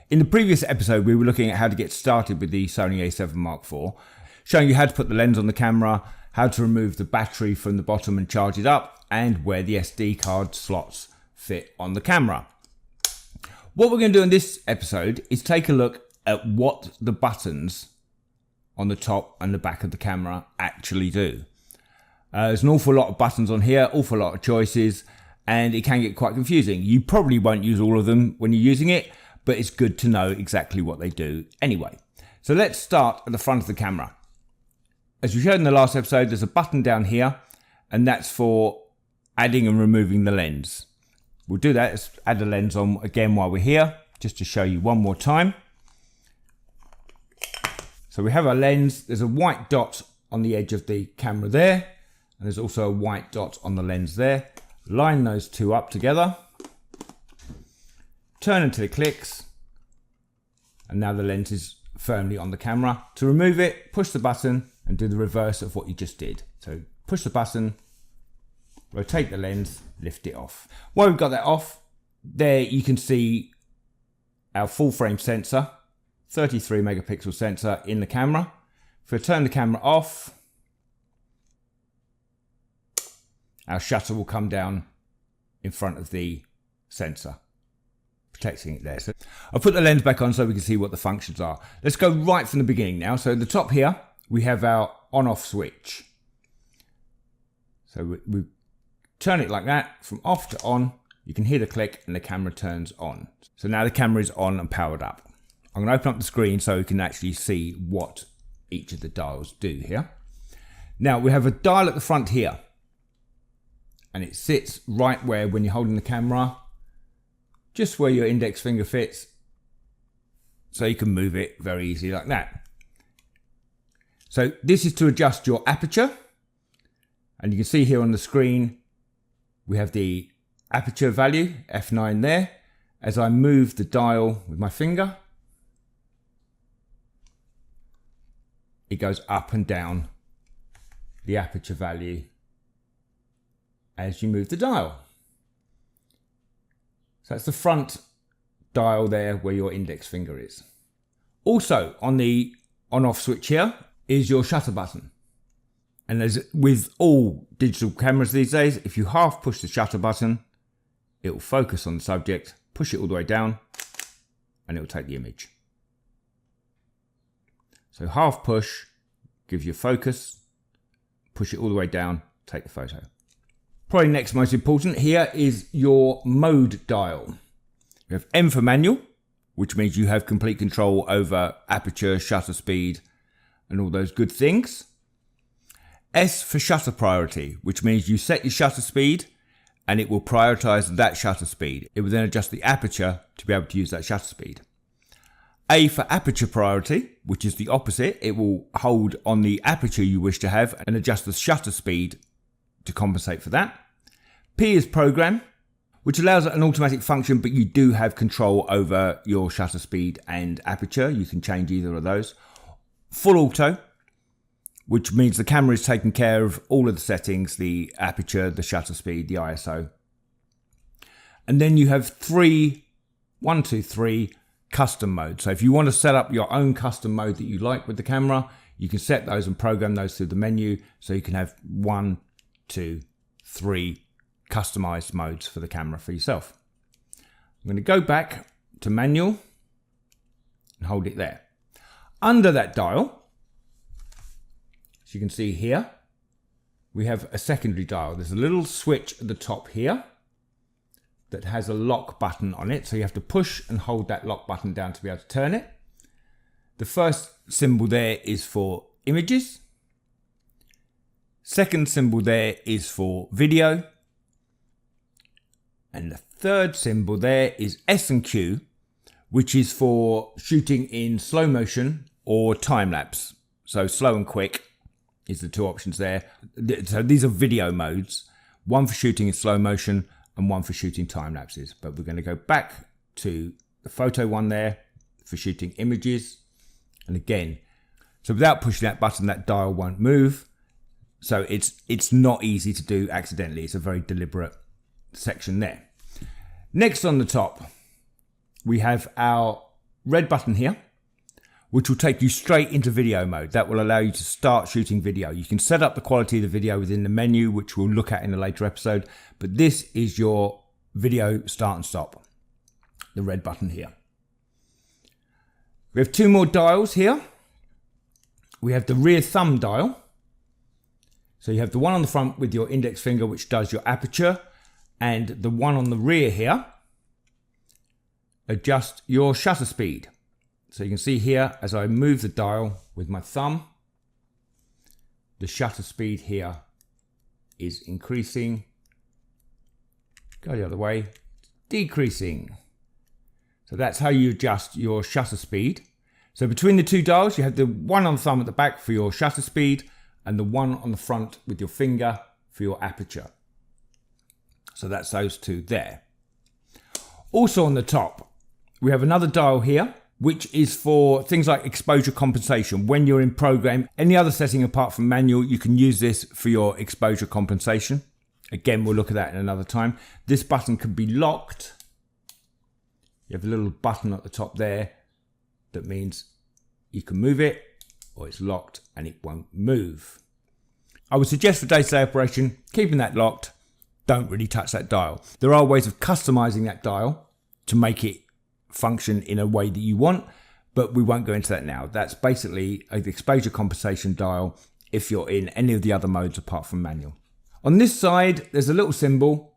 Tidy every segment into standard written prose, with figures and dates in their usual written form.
In the previous episode, we were looking at how to get started with the Sony A7 IV, showing you how to put the lens on the camera, how to remove the battery from the bottom and charge it up, and where the SD card slots fit on the camera. What we're going to do in this episode is take a look at what the buttons on the top and the back of the camera actually do. There's an awful lot of buttons on here, awful lot of choices, and it can get quite confusing. You probably won't use all of them when you're using it, but it's good to know exactly what they do anyway. So let's start at the front of the camera. As we showed in the last episode, there's a button down here, and that's for adding and removing the lens. We'll do that. Let's add the lens on again while we're here, just to show you one more time. So we have our lens. There's a white dot on the edge of the camera there, and there's also a white dot on the lens there. Line those two up together. Turn until it clicks, and now the lens is firmly on the camera. To remove it, push the button and do the reverse of what you just did. So push the button, rotate the lens, lift it off. While we've got that off, there you can see our full frame sensor, 33 megapixel sensor in the camera. If we turn the camera off, our shutter will come down in front of the sensor, protecting it there. So I'll put the lens back on so we can see what the functions are. Let's go right from the beginning now. So at the top here, we have our on-off switch. So we turn it like that, from off to on. You can hear the click and the camera turns on. So now the camera is on and powered up. I'm going to open up the screen so we can actually see what each of the dials do here. Now we have a dial at the front here, and it sits right where, when you're holding the camera, just where your index finger fits, so you can move it very easily like that. So this is to adjust your aperture, and you can see here on the screen we have the aperture value, f9 there. As I move the dial with my finger, it goes up and down the aperture value as you move the dial. So that's the front dial there where your index finger is. Also on the on-off switch here is your shutter button. And as with all digital cameras these days, if you half push the shutter button, it will focus on the subject, push it all the way down, and it will take the image. So half push gives you focus, push it all the way down, take the photo. Probably next most important here is your mode dial. You have M for manual, which means you have complete control over aperture, shutter speed, and all those good things. S for shutter priority, which means you set your shutter speed and it will prioritize that shutter speed. It will then adjust the aperture to be able to use that shutter speed. A for aperture priority, which is the opposite. It will hold on the aperture you wish to have and adjust the shutter speed to compensate for that. P is program, which allows an automatic function, but you do have control over your shutter speed and aperture. You can change either of those. Full auto, which means the camera is taking care of all of the settings, the aperture, the shutter speed, the ISO. And then you have three custom modes. So if you want to set up your own custom mode that you like with the camera, you can set those and program those through the menu. So you can have 1, 2, 3 customized modes for the camera for yourself. I'm going to go back to manual and hold it there. Under that dial, as you can see here, we have a secondary dial. There's a little switch at the top here that has a lock button on it. So you have to push and hold that lock button down to be able to turn it. The first symbol there is for images. Second symbol there is for video. And the third symbol there is S and Q, which is for shooting in slow motion or time lapse. So slow and quick is the two options there. So these are video modes, one for shooting in slow motion and one for shooting time lapses. But we're going to go back to the photo one there for shooting images. And again, so without pushing that button, that dial won't move. So it's not easy to do accidentally. It's a very deliberate section there. Next on the top, we have our red button here, which will take you straight into video mode. That will allow you to start shooting video. You can set up the quality of the video within the menu, which we'll look at in a later episode, but this is your video start and stop, the red button here. We have two more dials here. We have the rear thumb dial. So you have the one on the front with your index finger, which does your aperture, and the one on the rear here adjusts your shutter speed. So you can see here, as I move the dial with my thumb, the shutter speed here is increasing. Go the other way, decreasing. So that's how you adjust your shutter speed. So between the two dials, you have the one on the thumb at the back for your shutter speed and the one on the front with your finger for your aperture. So that's those two there. Also on the top, we have another dial here, which is for things like exposure compensation. When you're in program, any other setting apart from manual, you can use this for your exposure compensation. Again, we'll look at that in another time. This button can be locked. You have a little button at the top there that means you can move it, or it's locked and it won't move. I would suggest for day-to-day operation, keeping that locked, don't really touch that dial. There are ways of customizing that dial to make it function in a way that you want, but we won't go into that now. That's basically an exposure compensation dial if you're in any of the other modes apart from manual. On this side, there's a little symbol,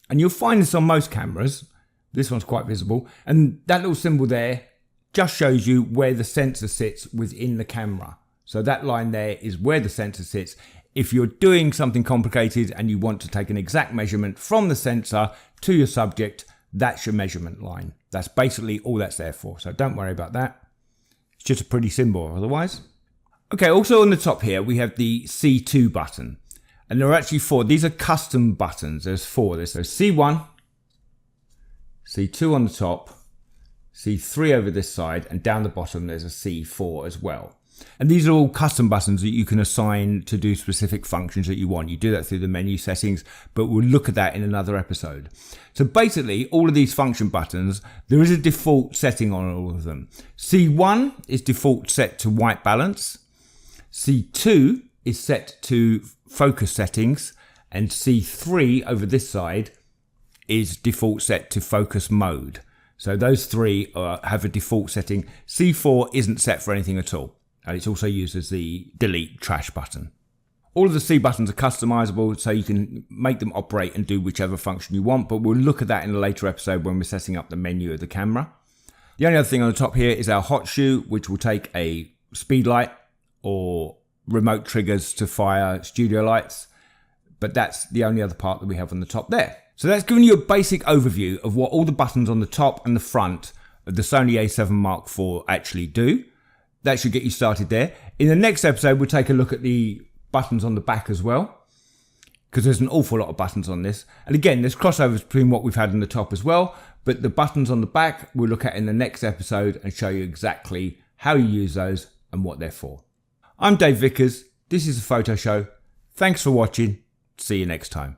and you'll find this on most cameras. This one's quite visible, and that little symbol there just shows you where the sensor sits within the camera. So that line there is where the sensor sits. If you're doing something complicated and you want to take an exact measurement from the sensor to your subject, that's your measurement line. That's basically all that's there for. So don't worry about that. It's just a pretty symbol otherwise. Okay, also on the top here, we have the C2 button. And there are actually four. These are custom buttons. There's four. There's C1, C2 on the top, C3 over this side, and down the bottom there's a C4 as well. And these are all custom buttons that you can assign to do specific functions that you want. You do that through the menu settings, but we'll look at that in another episode. So basically, all of these function buttons, there is a default setting on all of them. C1 is default set to white balance. C2 is set to focus settings, and C3 over this side is default set to focus mode. So those three have a default setting. C4 isn't set for anything at all. And it's also used as the delete trash button. All of the C buttons are customizable, so you can make them operate and do whichever function you want, but we'll look at that in a later episode when we're setting up the menu of the camera. The only other thing on the top here is our hot shoe, which will take a speed light or remote triggers to fire studio lights, but that's the only other part that we have on the top there. So that's given you a basic overview of what all the buttons on the top and the front of the Sony A7 IV actually do. That should get you started there. In the next episode, we'll take a look at the buttons on the back as well, because there's an awful lot of buttons on this. And again, there's crossovers between what we've had on the top as well, but the buttons on the back we'll look at in the next episode and show you exactly how you use those and what they're for. I'm Dave Vickers. This is The Photo Show. Thanks for watching. See you next time.